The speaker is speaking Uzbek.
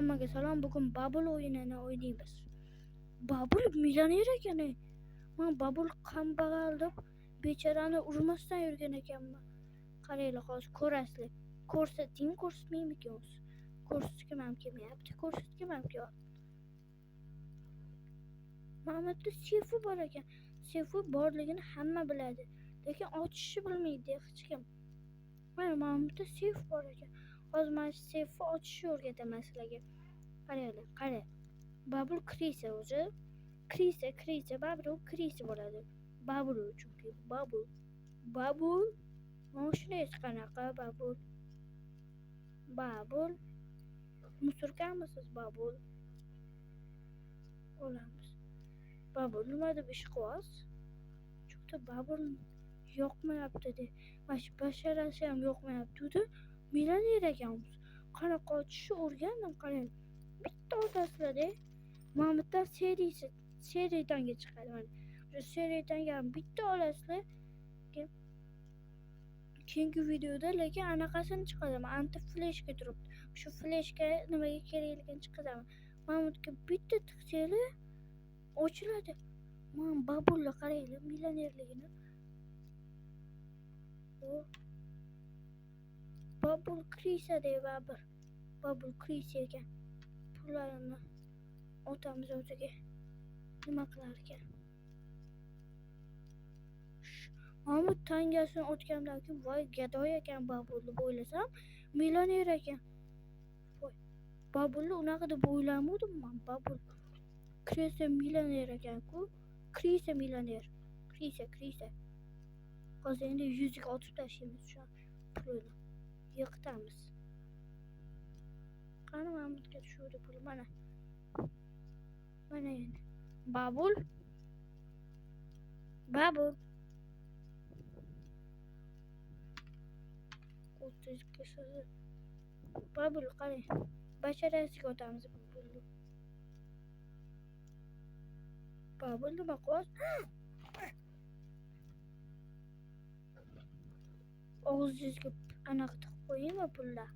Hammaga salom. Bugun Bubble o'yinini o'ynaymiz. Bubble millioner ekan. Men Bubble kambag'al deb bechorani urmasdan yurgan ekanman. Qaranglar, hozir ko'rasizlar. Ko'rsating, ko'rsatmaymikan o'zi. Ko'rsatgim ham kelmayapti. Mamatda sefi bor ekan. Sefi borligini hamma biladi, lekin ochishni bilmaydi hech kim. Mana Mamatda sef bor ekan. Hozir men sefni ochishni o'rgataman sizlarga. Qaranglar, qarang. Bubble kirisa o'zi. Kirisa, Bubble kirisa bo'ladi. Bubble chunki Bubble. Mashinangiz qanaqa Bubble? Musurkamisiz Bubble? O'lamiz. Bubble nima deb ish qilyapsiz? Chunki Bubble yoqmayapti. Mana basharasi ham yoqmayapti. Millioner ekanmiz. Qanaqa ochishni o'rgandim, qarang. Bitta otasizlar-da. Mamatdan seriyaga chiqadi. Mana shu seriyaga ham bitta olasizlar. Keyingi videoda lekin anaqasini chiqazaman. Anti flashga turibdi. Shu flashga nimaga kerakligini chiqazaman. Mamatga bitta tiqsanglar ochiladi. Men Bubble qaranglar millionerligini. Bubble kirisa Bubble kirisa ekan. Pullarini otamiz o'ziga nima qilar ekan? Mamut tangasini otgandan keyin voy gado ekan Bubble deb o'ylasam, millioner ekan. Voy, Bubble unaqa deb o'ylamadim men. Bubble kirsa millioner ekan-ku. Kirsa millioner. Kirsa. Hozir endi yuziga otib tashlaymiz shu pulni. Yiqitamiz. Qani Mamutga tushuvdi pul mana. Mana endi. Bubble. Bubble qarang. Basharasiga otamiz pulni. Bubble nima qilyapsiz? Og'zingizga anaqa tiqib qo'yingmi pullar?